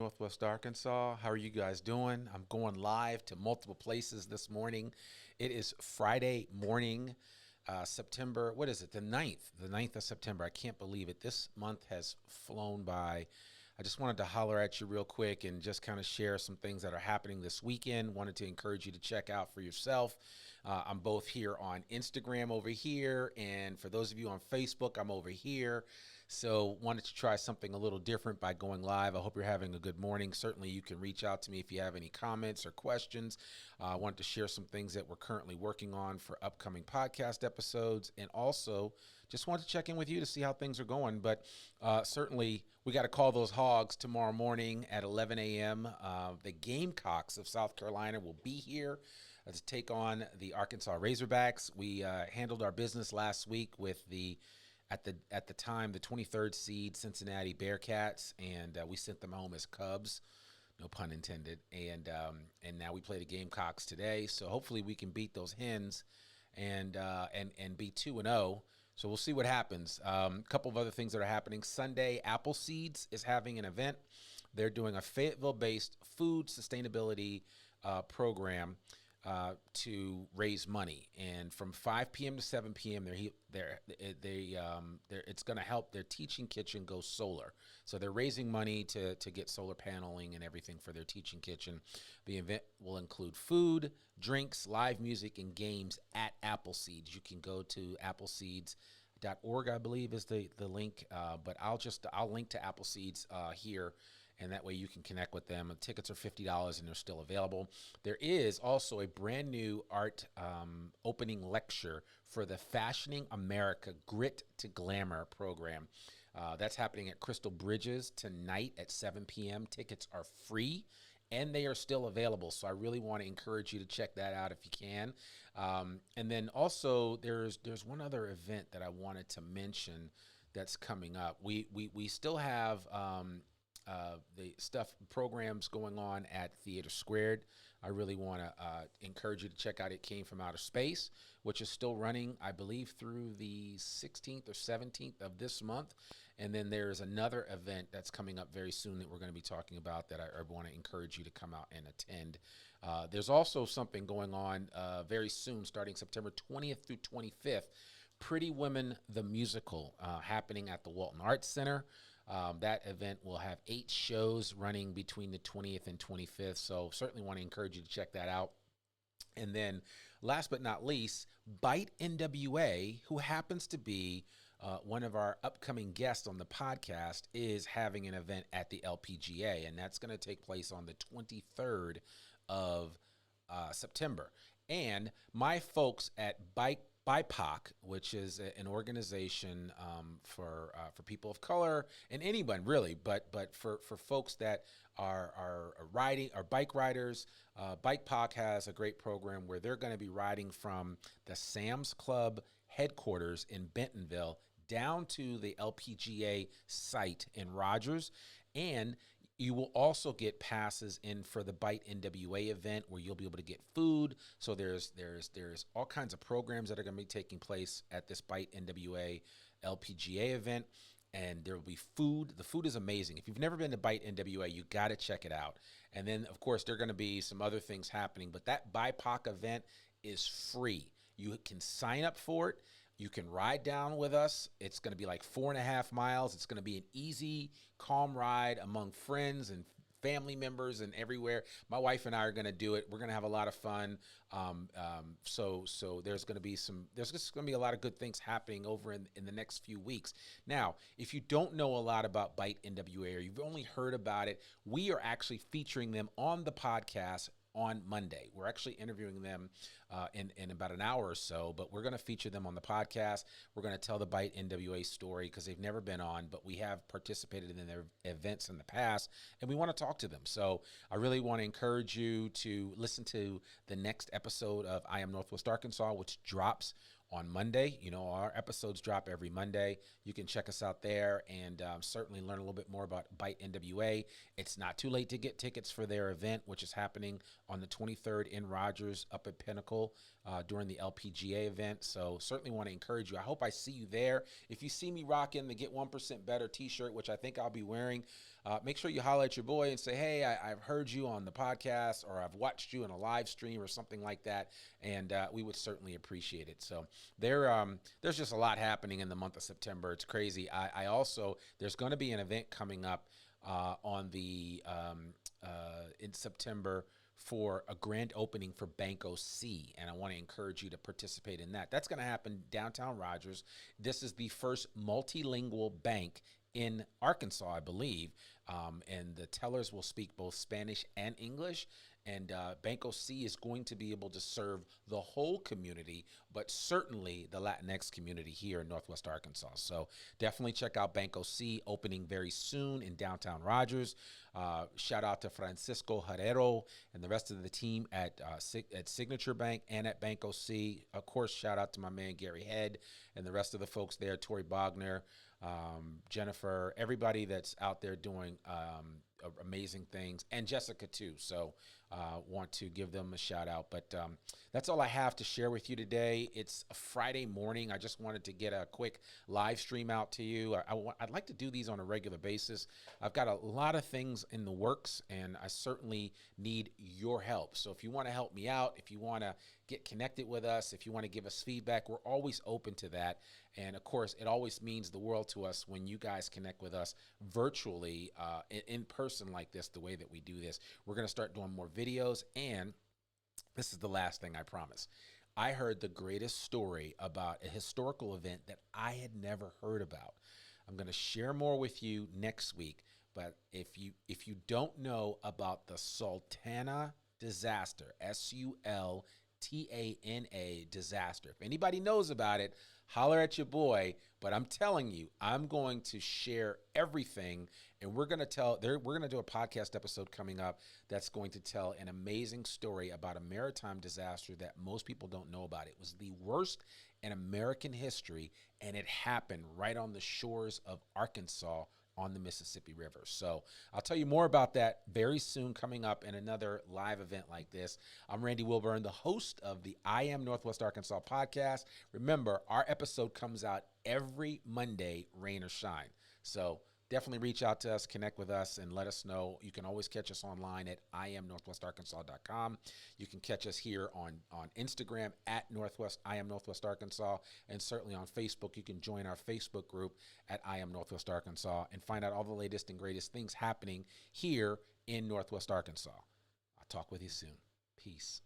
Northwest Arkansas. How are you guys doing? I'm going live to multiple places this morning. It is Friday morning, September, what is it? The ninth of September. I can't believe it. This month has flown by. I just wanted to holler at you real quick and just kind of share some things that are happening this weekend. Wanted to encourage you to check out for yourself. I'm both here on Instagram over here, and for those of you on Facebook, I'm over here. So wanted to try something a little different by going live. I hope you're having a good morning. Certainly you can reach out to me if you have any comments or questions. I wanted to share some things that we're currently working on for upcoming podcast episodes, and also just wanted to check in with you to see how things are going. But certainly we got to call those hogs tomorrow morning at 11 a.m. The Gamecocks of South Carolina will be here to take on the Arkansas Razorbacks. We handled our business last week with at the time the 23rd seed Cincinnati Bearcats, and we sent them home as Cubs, no pun intended. And now we play the Gamecocks today, so hopefully we can beat those Hens and be 2-0. So we'll see what happens. A couple of other things that are happening. Sunday, Appleseeds is having an event. They're doing a Fayetteville-based food sustainability program to raise money, and from 5 p.m. to 7 p.m. It's going to help their teaching kitchen go solar. So they're raising money to get solar paneling and everything for their teaching kitchen. The event will include food, drinks, live music, and games at Appleseeds. You can go to appleseeds.org, I believe is the link, but I'll link to Appleseeds here, and that way you can connect with them. The tickets are $50 and they're still available. There is also a brand new art opening lecture for the Fashioning America Grit to Glamour program. That's happening at Crystal Bridges tonight at 7 p.m. Tickets are free and they are still available. So I really want to encourage you to check that out if you can. And then also there's one other event that I wanted to mention that's coming up. We still have the programs going on at Theater Squared. I really want to encourage you to check out It Came From Outer Space, which is still running, I believe, through the 16th or 17th of this month. And then there's another event that's coming up very soon that we're going to be talking about that I want to encourage you to come out and attend. There's also something going on very soon, starting September 20th through 25th, Pretty Women the Musical, happening at the Walton Arts Center. That event will have 8 shows running between the 20th and 25th, so certainly want to encourage you to check that out. And then last but not least, Bite NWA, who happens to be one of our upcoming guests on the podcast, is having an event at the LPGA, and that's going to take place on the 23rd of September. And my folks at BIPOC, which is an organization for people of color and anyone really, but for folks that are riding or bike riders, BIPOC has a great program where they're going to be riding from the Sam's Club headquarters in Bentonville down to the LPGA site in Rogers, and you will also get passes in for the Bite NWA event where you'll be able to get food. So there's all kinds of programs that are going to be taking place at this Bite NWA LPGA event, and there will be food. The food is amazing. If you've never been to Bite NWA, you got to check it out. And then, of course, there are going to be some other things happening, but that BIPOC event is free. You can sign up for it. You can ride down with us. It's going to be like 4.5 miles. It's going to be an easy, calm ride among friends and family members and everywhere. My wife and I are going to do it. We're going to have a lot of fun. So there's going to be just going to be a lot of good things happening over in the next few weeks. Now, if you don't know a lot about Bite NWA or you've only heard about it, we are actually featuring them on the podcast on Monday. We're actually interviewing them in about an hour or so, but we're going to feature them on the podcast. We're going to tell the Bite NWA story because they've never been on, but we have participated in their events in the past, and we want to talk to them. So I really want to encourage you to listen to the next episode of I Am Northwest Arkansas, which drops on Monday. You know, our episodes drop every Monday. You can check us out there and certainly learn a little bit more about Bite NWA. It's not too late to get tickets for their event, which is happening on the 23rd in Rogers up at Pinnacle during the LPGA event. So certainly want to encourage you. I hope I see you there. If you see me rocking the Get 1% Better t-shirt, which I think I'll be wearing, make sure you holler at your boy and say, hey, I've heard you on the podcast, or I've watched you in a live stream or something like that. And we would certainly appreciate it. So there's just a lot happening in the month of September. It's crazy. I also, there's going to be an event coming up in September for a grand opening for Banco C, and I want to encourage you to participate in that. That's going to happen downtown Rogers. This is the first multilingual bank in Arkansas, I believe, and the tellers will speak both Spanish and English. And Banco C is going to be able to serve the whole community, but certainly the Latinx community here in Northwest Arkansas. So definitely check out Banco C, opening very soon in downtown Rogers. Shout out to Francisco Herrero and the rest of the team at Signature Bank and at Banco C. Of course, shout out to my man Gary Head and the rest of the folks there, Tori Bogner, Jennifer, everybody that's out there doing amazing things, and Jessica too. So want to give them a shout out. But that's all I have to share with you today. It's a Friday morning. I just wanted to get a quick live stream out to you. I'd like to do these on a regular basis. I've got a lot of things in the works, and I certainly need your help. So if you want to help me out, if you want to get connected with us, if you want to give us feedback, we're always open to that. And of course, it always means the world to us when you guys connect with us virtually, in person like this, the way that we do this. We're going to start doing more videos, and this is the last thing I promise. I heard the greatest story about a historical event that I had never heard about. I'm going to share more with you next week, but if you don't know about the Sultana disaster, Sultana disaster, if anybody knows about it, holler at your boy. But I'm telling you, I'm going to share everything, and we're going to do a podcast episode coming up that's going to tell an amazing story about a maritime disaster that most people don't know about. It was the worst in American history, and it happened right on the shores of Arkansas on the Mississippi River. So I'll tell you more about that very soon, coming up in another live event like this. I'm Randy Wilburn, the host of the I Am Northwest Arkansas podcast. Remember, our episode comes out every Monday, rain or shine. So definitely reach out to us, connect with us, and let us know. You can always catch us online at iamnorthwestarkansas.com. You can catch us here on Instagram at I Am Northwest Arkansas, and certainly on Facebook. You can join our Facebook group at I Am Northwest Arkansas and find out all the latest and greatest things happening here in Northwest Arkansas. I'll talk with you soon. Peace.